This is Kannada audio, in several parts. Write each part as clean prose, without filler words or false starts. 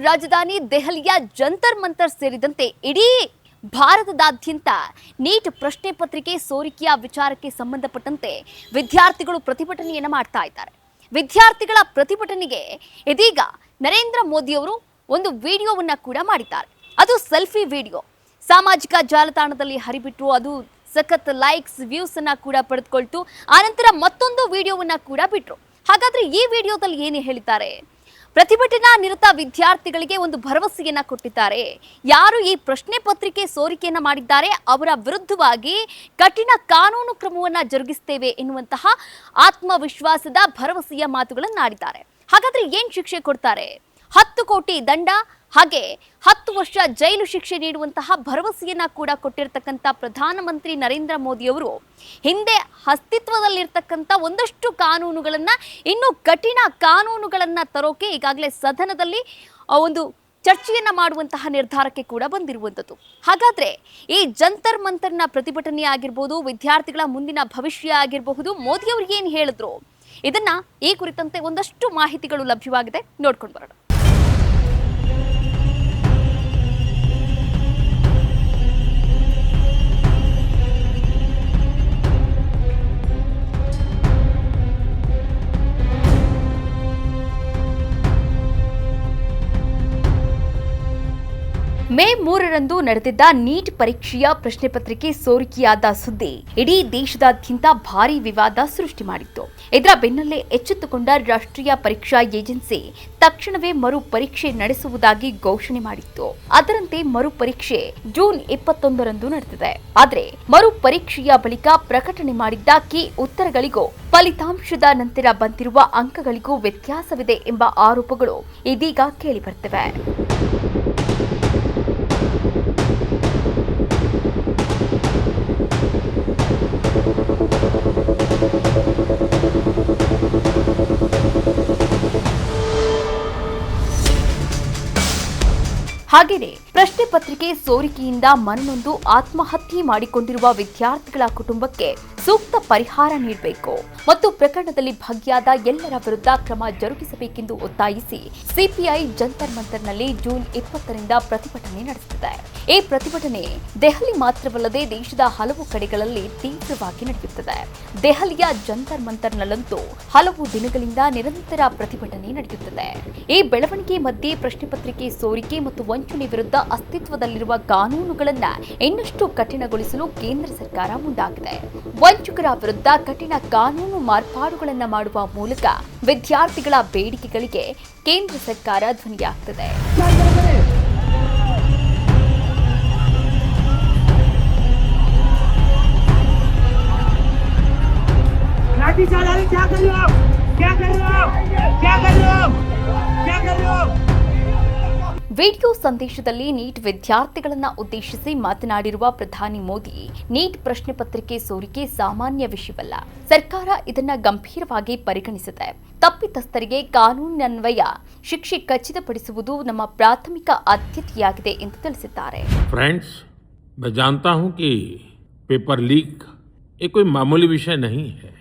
ರಾಜಧಾನಿ ದೆಹಲಿಯ ಜಂತರ್ ಮಂತರ್ ಸೇರಿದಂತೆ ಇಡೀ ಭಾರತದಾದ್ಯಂತ ನೀಟ್ ಪ್ರಶ್ನೆ ಪತ್ರಿಕೆ ಸೋರಿಕೆಯ ವಿಚಾರಕ್ಕೆ ಸಂಬಂಧಪಟ್ಟಂತೆ ವಿದ್ಯಾರ್ಥಿಗಳು ಪ್ರತಿಭಟನೆಯನ್ನು ಮಾಡ್ತಾ ಇದ್ದಾರೆ. ವಿದ್ಯಾರ್ಥಿಗಳ ಪ್ರತಿಭಟನೆಗೆ ಇದೀಗ ನರೇಂದ್ರ ಮೋದಿ ಅವರು ಒಂದು ವಿಡಿಯೋವನ್ನ ಕೂಡ ಮಾಡಿದ್ದಾರೆ. ಅದು ಸೆಲ್ಫಿ ವಿಡಿಯೋ. ಸಾಮಾಜಿಕ ಜಾಲತಾಣದಲ್ಲಿ ಹರಿಬಿಟ್ರು. ಅದು ಸಖತ್ ಲೈಕ್ಸ್ ವ್ಯೂಸ್ ಅನ್ನ ಕೂಡ ಪಡೆದುಕೊಳ್ತು. ಆನಂತರ ಮತ್ತೊಂದು ವಿಡಿಯೋವನ್ನ ಕೂಡ ಬಿಟ್ರು. ಹಾಗಾದ್ರೆ ಈ ವಿಡಿಯೋದಲ್ಲಿ ಏನು ಹೇಳಿದ್ದಾರೆ? ಪ್ರತಿಭಟನಾ ನಿರತ ವಿದ್ಯಾರ್ಥಿಗಳಿಗೆ ಒಂದು ಭರವಸೆಯನ್ನ ಕೊಟ್ಟಿದ್ದಾರೆ. ಯಾರು ಈ ಪ್ರಶ್ನೆ ಪತ್ರಿಕೆ ಸೋರಿಕೆಯನ್ನ ಮಾಡಿದ್ದಾರೆ ಅವರ ವಿರುದ್ಧವಾಗಿ ಕಠಿಣ ಕಾನೂನು ಕ್ರಮವನ್ನ ಜರುಗಿಸುತ್ತೇವೆ ಎನ್ನುವಂತಹ ಆತ್ಮವಿಶ್ವಾಸದ ಭರವಸೆಯ ಮಾತುಗಳನ್ನು ಆಡಿದ್ದಾರೆ. ಹಾಗಾದ್ರೆ ಏನ್ ಶಿಕ್ಷೆ ಕೊಡ್ತಾರೆ? 10 ಕೋಟಿ ದಂಡ ಹಾಗೆ 10 ವರ್ಷ ಜೈಲು ಶಿಕ್ಷೆ ನೀಡುವಂತಹ ಭರವಸೆಯನ್ನ ಕೂಡ ಕೊಟ್ಟಿರತಕ್ಕಂತ ಪ್ರಧಾನಮಂತ್ರಿ ನರೇಂದ್ರ ಮೋದಿ ಅವರು ಹಿಂದೆ ಅಸ್ತಿತ್ವದಲ್ಲಿರ್ತಕ್ಕಂಥ ಒಂದಷ್ಟು ಕಾನೂನುಗಳನ್ನ ಇನ್ನು ಕಠಿಣ ಕಾನೂನುಗಳನ್ನ ತರೋಕೆ ಈಗಾಗಲೇ ಸದನದಲ್ಲಿ ಒಂದು ಚರ್ಚೆಯನ್ನ ಮಾಡುವಂತಹ ನಿರ್ಧಾರಕ್ಕೆ ಕೂಡ ಬಂದಿರುವಂಥದ್ದು. ಹಾಗಾದ್ರೆ ಈ ಜಂತರ್ ಮಂತರ್ನ ಪ್ರತಿಭಟನೆ ಆಗಿರ್ಬೋದು, ವಿದ್ಯಾರ್ಥಿಗಳ ಮುಂದಿನ ಭವಿಷ್ಯ ಆಗಿರಬಹುದು, ಮೋದಿ ಅವರು ಏನು ಹೇಳಿದ್ರು, ಇದನ್ನ ಈ ಕುರಿತಂತೆ ಒಂದಷ್ಟು ಮಾಹಿತಿಗಳು ಲಭ್ಯವಾಗಿದೆ, ನೋಡ್ಕೊಂಡು ಬರೋಣ. ಮೇ 3ರಂದು ನಡೆದಿದ್ದ ನೀಟ್ ಪರೀಕ್ಷೆಯ ಪ್ರಶ್ನೆ ಪತ್ರಿಕೆ ಸೋರಿಕೆಯಾದ ಸುದ್ದಿ ಇಡೀ ದೇಶದಾದ್ಯಂತ ಭಾರೀ ವಿವಾದ ಸೃಷ್ಟಿ ಮಾಡಿತ್ತು. ಇದರ ಬೆನ್ನಲ್ಲೇ ಎಚ್ಚೆತ್ತುಕೊಂಡ ರಾಷ್ಟ್ರೀಯ ಪರೀಕ್ಷಾ ಏಜೆನ್ಸಿ ತಕ್ಷಣವೇ ಮರು ಪರೀಕ್ಷೆ ನಡೆಸುವುದಾಗಿ ಘೋಷಣೆ ಮಾಡಿತ್ತು. ಅದರಂತೆ ಮರು ಪರೀಕ್ಷೆ ಜೂನ್ 21ರಂದು ನಡೆದಿದೆ. ಆದರೆ ಮರು ಪರೀಕ್ಷೆಯ ಬಳಿಕ ಪ್ರಕಟಣೆ ಮಾಡಿದ್ದ ಕೀ ಉತ್ತರಗಳಿಗೂ ಫಲಿತಾಂಶದ ನಂತರ ಬಂದಿರುವ ಅಂಕಗಳಿಗೂ ವ್ಯತ್ಯಾಸವಿದೆ ಎಂಬ ಆರೋಪಗಳು ಇದೀಗ ಕೇಳಿಬರ್ತಿವೆ. ಹಾಗೆಯೇ ಪ್ರಶ್ನೆ ಪತ್ರಿಕೆ ಸೋರಿಕೆಯಿಂದ ಮನನೊಂದು ಆತ್ಮಹತ್ಯೆ ಮಾಡಿಕೊಂಡಿರುವ ವಿದ್ಯಾರ್ಥಿಗಳ ಕುಟುಂಬಕ್ಕೆ ಸೂಕ್ತ ಪರಿಹಾರ ನೀಡಬೇಕು ಮತ್ತು ಪ್ರಕರಣದಲ್ಲಿ ಭಾಗಿಯಾದ ಎಲ್ಲರ ವಿರುದ್ಧ ಕ್ರಮ ಜರುಗಿಸಬೇಕೆಂದು ಒತ್ತಾಯಿಸಿ ಸಿಪಿಐ ಜಂತರ್ ಮಂತರ್ನಲ್ಲಿ ಜೂನ್ 20ರಿಂದ ಪ್ರತಿಭಟನೆ ನಡೆಸುತ್ತಿದೆ. ಈ ಪ್ರತಿಭಟನೆ ದೆಹಲಿ ಮಾತ್ರವಲ್ಲದೆ ದೇಶದ ಹಲವು ಕಡೆಗಳಲ್ಲಿ ತೀವ್ರವಾಗಿ ನಡೆಯುತ್ತಿದೆ. ದೆಹಲಿಯ ಜಂತರ್ ಮಂತರ್ನಲ್ಲಂತೂ ಹಲವು ದಿನಗಳಿಂದ ನಿರಂತರ ಪ್ರತಿಭಟನೆ ನಡೆಯುತ್ತಿದೆ. ಈ ಬೆಳವಣಿಗೆ ಮಧ್ಯೆ ಪ್ರಶ್ನೆ ಪತ್ರಿಕೆ ಸೋರಿಕೆ ಮತ್ತು ವಂಚನೆ ವಿರುದ್ಧ ಅಸ್ತಿತ್ವದಲ್ಲಿರುವ ಕಾನೂನುಗಳನ್ನು ಇನ್ನಷ್ಟು ಕಠಿಣಗೊಳಿಸಲು ಕೇಂದ್ರ ಸರ್ಕಾರ ಮುಂದಾಗಿದೆ. ವಂಚಕರ ವಿರುದ್ಧ ಕಠಿಣ ಕಾನೂನು ಮಾರ್ಪಾಡುಗಳನ್ನು ಮಾಡುವ ಮೂಲಕ ವಿದ್ಯಾರ್ಥಿಗಳ ಬೇಡಿಕೆಗಳಿಗೆ ಕೇಂದ್ರ ಸರ್ಕಾರ ಧ್ವನಿಯಾಗುತ್ತದೆ. ವಿಡಿಯೋ ಸಂದೇಶದಲ್ಲಿ ನೀಟ್ ವಿದ್ಯಾರ್ಥಿಗಳನ್ನ ಉದ್ದೇಶಿಸಿ ಮಾತನಾಡಿರುವ ಪ್ರಧಾನಿ ಮೋದಿ, ನೀಟ್ ಪ್ರಶ್ನೆ ಪತ್ರಿಕೆ ಸೋರಿಕೆ ಸಾಮಾನ್ಯ ವಿಷಯವಲ್ಲ. ಸರ್ಕಾರ ಇದನ್ನ ಗಂಭೀರವಾಗಿ ಪರಿಗಣಿಸಿದೆ. ತಪ್ಪಿತಸ್ಥರಿಗೆ ಕಾನೂನಿನನ್ವಯ ಶಿಕ್ಷೆ ಖಚಿತಪಡಿಸುವುದು ನಮ್ಮ ಪ್ರಾಥಮಿಕ ಆದ್ಯತೆಯಾಗಿದೆ ಎಂದು ತಿಳಿಸಿದ್ದಾರೆ. फ्रेंड्स, मैं जानता हूं कि पेपर लीक ये कोई मामूली विषय नहीं है.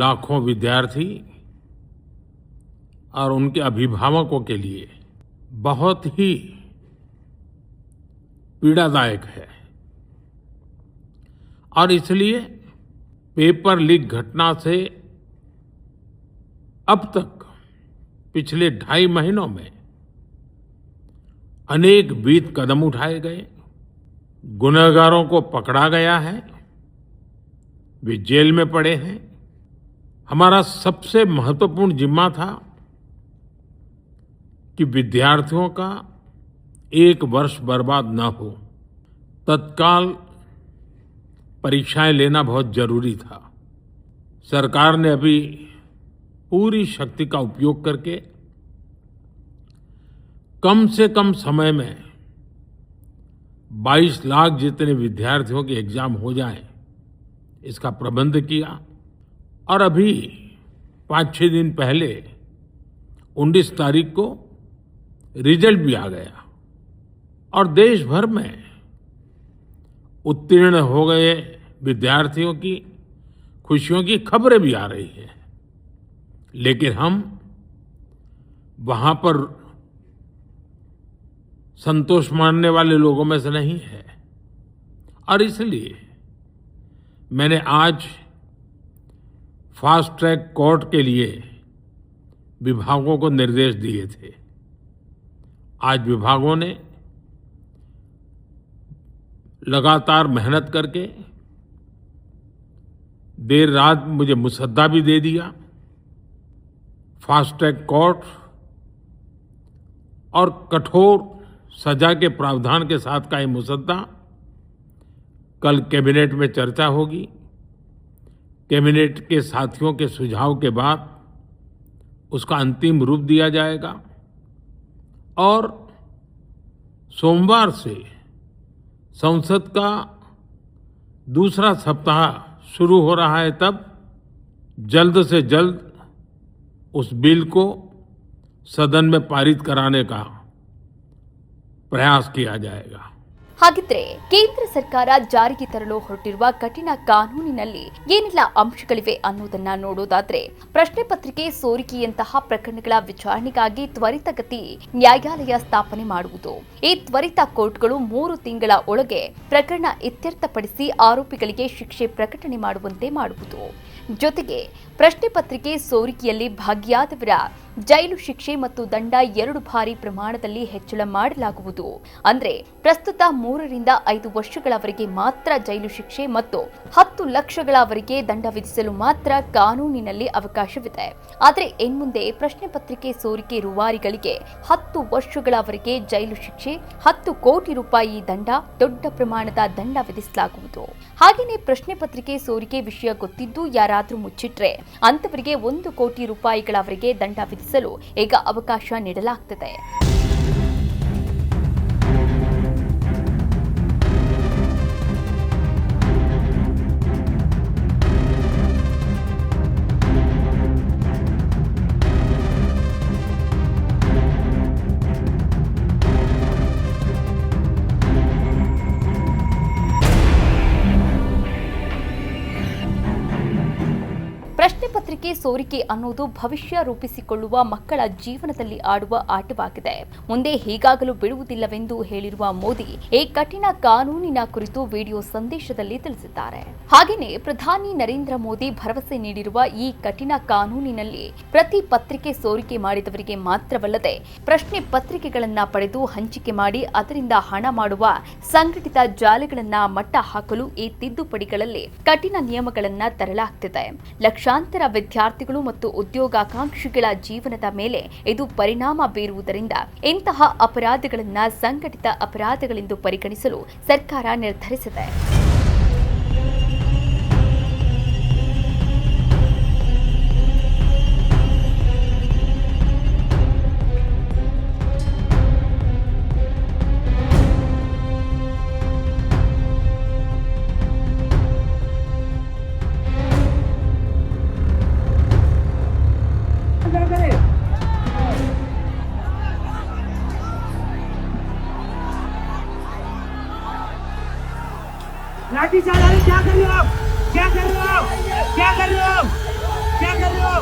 लाखों विद्यार्थी और उनके अभिभावकों के लिए बहुत ही पीड़ादायक है और इसलिए पेपर लीक घटना से अब तक पिछले 2.5 महीनों में अनेक विध कदम उठाए गए. गुनहगारों को पकड़ा गया है, वे जेल में पड़े हैं. हमारा सबसे महत्वपूर्ण जिम्मा था कि विद्यार्थियों का 1 वर्ष बर्बाद न हो. तत्काल परीक्षाएं लेना बहुत जरूरी था. सरकार ने अभी पूरी शक्ति का उपयोग करके कम से कम समय में 22 लाख जितने विद्यार्थियों के एग्जाम हो जाए इसका प्रबंध किया. और अभी 5-6 दिन पहले 19 तारीख को रिजल्ट भी आ गया और देश भर में उत्तीर्ण हो गए विद्यार्थियों की खुशियों की खबरें भी आ रही हैं. लेकिन हम वहां पर संतोष मानने वाले लोगों में से नहीं है। और इसलिए मैंने आज फास्ट ट्रैक कोर्ट के लिए विभागों को निर्देश दिए थे। आज विभागों ने लगातार मेहनत करके देर रात मुझे मुसद्दा भी दे दिया। फास्ट ट्रैक कोर्ट और कठोर सजा के प्रावधान के साथ का ये मुसद्दा कल कैबिनेट में चर्चा होगी। कैबिनेट के साथियों के सुझाव के बाद उसका अंतिम रूप दिया जाएगा और सोमवार से संसद का दूसरा सप्ताह शुरू हो रहा है। तब जल्द से जल्द उस बिल को सदन में पारित कराने का प्रयास किया जाएगा। ಹಾಗಿದ್ರೆ ಕೇಂದ್ರ ಸರ್ಕಾರ ಜಾರಿಗೆ ತರಲು ಹೊರಟಿರುವ ಕಠಿಣ ಕಾನೂನಿನಲ್ಲಿ ಏನೆಲ್ಲ ಅಂಶಗಳಿವೆ ಅನ್ನೋದನ್ನ ನೋಡೋದಾದ್ರೆ, ಪ್ರಶ್ನೆ ಪತ್ರಿಕೆ ಸೋರಿಕೆಯಂತಹ ಪ್ರಕರಣಗಳ ವಿಚಾರಣೆಗಾಗಿ ತ್ವರಿತಗತಿ ನ್ಯಾಯಾಲಯ ಸ್ಥಾಪನೆ ಮಾಡುವುದು. ಈ ತ್ವರಿತ ಕೋರ್ಟ್ಗಳು 3 ತಿಂಗಳ ಒಳಗೆ ಪ್ರಕರಣ ಇತ್ಯರ್ಥಪಡಿಸಿ ಆರೋಪಿಗಳಿಗೆ ಶಿಕ್ಷೆ ಪ್ರಕಟಣೆ ಮಾಡುವಂತೆ ಮಾಡುವುದು. ಜೊತೆಗೆ ಪ್ರಶ್ನೆ ಪತ್ರಿಕೆ ಸೋರಿಕೆಯಲ್ಲಿ ಭಾಗಿಯಾದವರ ಜೈಲು ಶಿಕ್ಷೆ ಮತ್ತು ದಂಡ 2 ಬಾರಿ ಪ್ರಮಾಣದಲ್ಲಿ ಹೆಚ್ಚಳ ಮಾಡಲಾಗುವುದು. ಅಂದ್ರೆ ಪ್ರಸ್ತುತ 3 ರಿಂದ 5 ವರ್ಷಗಳವರೆಗೆ ಮಾತ್ರ ಜೈಲು ಶಿಕ್ಷೆ ಮತ್ತು 10 ಲಕ್ಷಗಳವರೆಗೆ ದಂಡ ವಿಧಿಸಲು ಮಾತ್ರ ಕಾನೂನಿನಲ್ಲಿ ಅವಕಾಶವಿದೆ. ಆದರೆ ಇನ್ಮುಂದೆ ಪ್ರಶ್ನೆ ಪತ್ರಿಕೆ ಸೋರಿಕೆ ರೂವಾರಿಗಳಿಗೆ 10 ವರ್ಷಗಳವರೆಗೆ ಜೈಲು ಶಿಕ್ಷೆ, 10 ಕೋಟಿ ರೂಪಾಯಿ ದಂಡ, ದೊಡ್ಡ ಪ್ರಮಾಣದ ದಂಡ ವಿಧಿಸಲಾಗುವುದು. ಹಾಗೆಯೇ ಪ್ರಶ್ನೆ ಪತ್ರಿಕೆ ಸೋರಿಕೆ ವಿಷಯ ಗೊತ್ತಿದ್ದು ಯಾರಾದರೂ ಮುಚ್ಚಿಟ್ರೆ ಅಂತವರಿಗೆ 1 ಕೋಟಿ ರೂಪಾಯಿಗಳವರೆಗೆ ದಂಡ ವಿಧಿಸಲು ಈಗ ಅವಕಾಶ ನೀಡಲಾಗುತ್ತದೆ. ಪ್ರಶ್ನೆ ಪತ್ರಿಕೆ ಸೋರಿಕೆ ಅನ್ನೋದು ಭವಿಷ್ಯ ರೂಪಿಸಿಕೊಳ್ಳುವ ಮಕ್ಕಳ ಜೀವನದಲ್ಲಿ ಆಡುವ ಆಟವಾಗಿದೆ. ಮುಂದೆ ಹೀಗಾಗಲು ಬಿಡುವುದಿಲ್ಲವೆಂದು ಹೇಳಿರುವ ಮೋದಿ ಈ ಕಠಿಣ ಕಾನೂನಿನ ಕುರಿತು ವಿಡಿಯೋ ಸಂದೇಶದಲ್ಲಿ ತಿಳಿಸಿದ್ದಾರೆ. ಹಾಗೆಯೇ ಪ್ರಧಾನಿ ನರೇಂದ್ರ ಮೋದಿ ಭರವಸೆ ನೀಡಿರುವ ಈ ಕಠಿಣ ಕಾನೂನಿನಲ್ಲಿ ಪ್ರತಿ ಪತ್ರಿಕೆ ಸೋರಿಕೆ ಮಾಡಿದವರಿಗೆ ಮಾತ್ರವಲ್ಲದೆ ಪ್ರಶ್ನೆ ಪತ್ರಿಕೆಗಳನ್ನ ಪಡೆದು ಹಂಚಿಕೆ ಮಾಡಿ ಅದರಿಂದ ಹಣ ಮಾಡುವ ಸಂಘಟಿತ ಜಾಲಗಳನ್ನ ಮಟ್ಟ ಹಾಕಲು ಈ ತಿದ್ದುಪಡಿಗಳಲ್ಲಿ ಕಠಿಣ ನಿಯಮಗಳನ್ನ ತರಲಾಗುತ್ತಿದೆ. ಲಕ್ಷಾಂತರ ವಿದ್ಯಾರ್ಥಿಗಳು ಮತ್ತು ಉದ್ಯೋಗಾಕಾಂಕ್ಷಿಗಳ ಜೀವನದ ಮೇಲೆ ಇದು ಪರಿಣಾಮ ಬೀರುವುದರಿಂದ ಇಂತಹ ಅಪರಾಧಗಳನ್ನು ಸಂಘಟಿತ ಅಪರಾಧಗಳೆಂದು ಪರಿಗಣಿಸಲು ಸರ್ಕಾರ ನಿರ್ಧರಿಸಿದೆ. लाठी चार्ज आ रही, क्या कर रहे हो आप? क्या कर रहे हो? क्या कर रहे हो? क्या कर रहे हो?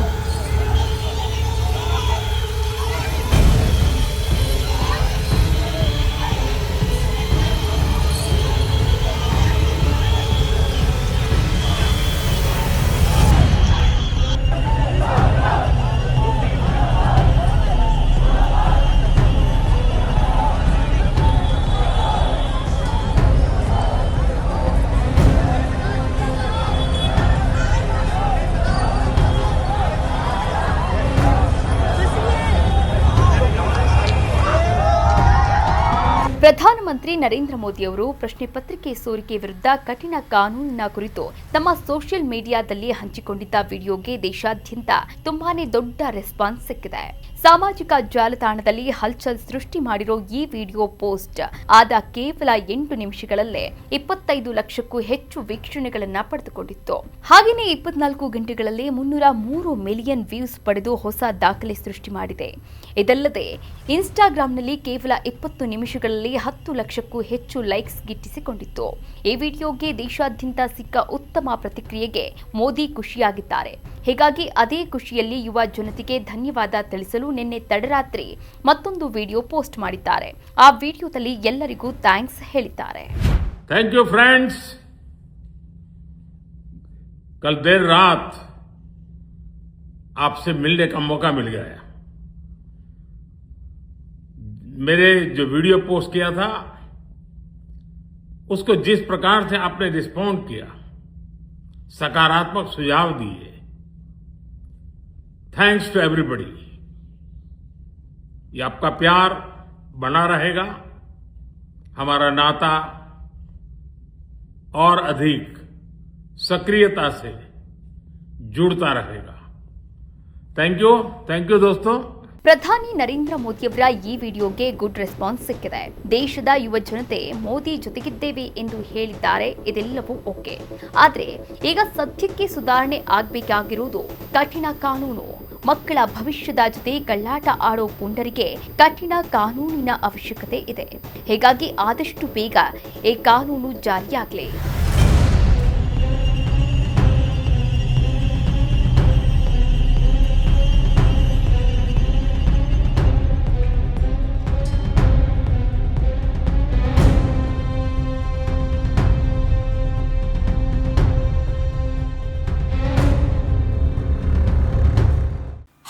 ಪ್ರಧಾನಮಂತ್ರಿ ನರೇಂದ್ರ ಮೋದಿ ಅವರು ಪ್ರಶ್ನೆ ಪತ್ರಿಕೆ ಸೋರಿಕೆ ವಿರುದ್ಧ ಕಠಿಣ ಕಾನೂನಿನ ಕುರಿತು ತಮ್ಮ ಸೋಷಿಯಲ್ ಮೀಡಿಯಾದಲ್ಲಿ ಹಂಚಿಕೊಂಡಿದ್ದ ವಿಡಿಯೋಗೆ ದೇಶಾದ್ಯಂತ ತುಂಬಾನೇ ದೊಡ್ಡ ರೆಸ್ಪಾನ್ಸ್ ಸಿಕ್ಕಿದೆ. ಸಾಮಾಜಿಕ ಜಾಲತಾಣದಲ್ಲಿ ಹಲ್ಚಲ್ ಸೃಷ್ಟಿ ಮಾಡಿರೋ ಈ ವಿಡಿಯೋ ಪೋಸ್ಟ್ ಆದ ಕೇವಲ 8 ನಿಮಿಷಗಳಲ್ಲೇ 25 ಲಕ್ಷಕ್ಕೂ ಹೆಚ್ಚು ವೀಕ್ಷಣೆಗಳನ್ನ ಪಡೆದುಕೊಂಡಿತ್ತು. ಹಾಗೆಯೇ 24 ಗಂಟೆಗಳಲ್ಲಿ 303 ಮಿಲಿಯನ್ ವ್ಯೂಸ್ ಪಡೆದು ಹೊಸ ದಾಖಲೆ ಸೃಷ್ಟಿ ಮಾಡಿದೆ. ಇದಲ್ಲದೆ ಇನ್ಸ್ಟಾಗ್ರಾಂನಲ್ಲಿ ಕೇವಲ 20 ನಿಮಿಷಗಳಲ್ಲಿ 10 ಲಕ್ಷಕ್ಕೂ ಹೆಚ್ಚು ಲೈಕ್ಸ್ ಗಿಟ್ಟಿಸಿಕೊಂಡಿತ್ತು. ಈ ವಿಡಿಯೋಗೆ ದೇಶಾದ್ಯಂತ ಸಿಕ್ಕ ಉತ್ತಮ ಪ್ರತಿಕ್ರಿಯೆಗೆ ಮೋದಿ ಖುಷಿಯಾಗಿದ್ದಾರೆ. ಹೀಗಾಗಿ ಅದೇ ಖುಷಿಯಲ್ಲಿ ಯುವ ಜನತೆಗೆ ಧನ್ಯವಾದ ತಿಳಿಸಲು ನಿನ್ನೆ ತಡರಾತ್ರಿ ಮತ್ತೊಂದು ವಿಡಿಯೋ ಪೋಸ್ಟ್ ಮಾಡಿದ್ದಾರೆ. ಆ ವಿಡಿಯೋದಲ್ಲಿ ಎಲ್ಲರಿಗೂ ಥ್ಯಾಂಕ್ಸ್ ಹೇಳಿದ್ದಾರೆ. Thank you friends. कल देर रात आपसे मिलने का मौका मिल गया. मेरे जो वीडियो पोस्ट किया था उसको जिस प्रकार से आपने रिस्पॉन्ड किया, सकारात्मक सुझाव दिए, थैंक्स टू एवरीबॉडी. ये आपका प्यार बना रहेगा, हमारा नाता और अधिक सक्रियता से जुड़ता रहेगा. थैंक यू दोस्तों. ಪ್ರಧಾನಿ ನರೇಂದ್ರ ಮೋದಿಯವರ ಈ ವಿಡಿಯೋಗೆ ಗುಡ್ ರೆಸ್ಪಾನ್ಸ್ ಸಿಕ್ಕಿದೆ. ದೇಶದ ಯುವ ಜನತೆ ಮೋದಿ ಜೊತೆಗಿದ್ದೇವೆ ಎಂದು ಹೇಳಿದ್ದಾರೆ. ಇದೆಲ್ಲವೂ ಓಕೆ. ಆದರೆ ಈಗ ಸದ್ಯಕ್ಕೆ ಸುಧಾರಣೆ ಆಗಬೇಕಾಗಿರುವುದು ಕಠಿಣ ಕಾನೂನು. ಮಕ್ಕಳ ಭವಿಷ್ಯದ ಜೊತೆ ಕಳ್ಳಾಟ ಆಡೋ ಪುಂಡರಿಗೆ ಕಠಿಣ ಕಾನೂನಿನ ಅವಶ್ಯಕತೆ ಇದೆ. ಹೀಗಾಗಿ ಆದಷ್ಟು ಬೇಗ ಈ ಕಾನೂನು ಜಾರಿಯಾಗಲಿ.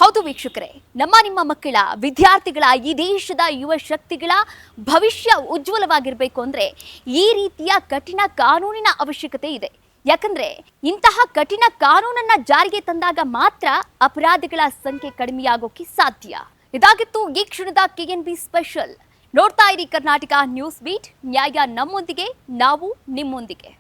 ಹೌದು ವೀಕ್ಷಕರೇ, ನಿಮ್ಮ ಮಕ್ಕಳ ವಿದ್ಯಾರ್ಥಿಗಳ ಈ ದೇಶದ ಯುವ ಶಕ್ತಿಗಳ ಭವಿಷ್ಯ ಉಜ್ವಲವಾಗಿರಬೇಕು ಅಂದ್ರೆ ಈ ರೀತಿಯ ಕಠಿಣ ಕಾನೂನಿನ ಅವಶ್ಯಕತೆ ಇದೆ. ಯಾಕಂದ್ರೆ ಇಂತಹ ಕಠಿಣ ಕಾನೂನನ್ನ ಜಾರಿಗೆ ತಂದಾಗ ಮಾತ್ರ ಅಪರಾಧಿಗಳ ಸಂಖ್ಯೆ ಕಡಿಮೆಯಾಗೋಕೆ ಸಾಧ್ಯ. ಇದಾಗಿತ್ತು ಈ ಕ್ಷಣದ KNB ಸ್ಪೆಷಲ್. ನೋಡ್ತಾ ಇರಿ ಕರ್ನಾಟಕ ನ್ಯೂಸ್ ಬೀಟ್. ನ್ಯಾಯ ನಮ್ಮೊಂದಿಗೆ, ನಾವು ನಿಮ್ಮೊಂದಿಗೆ.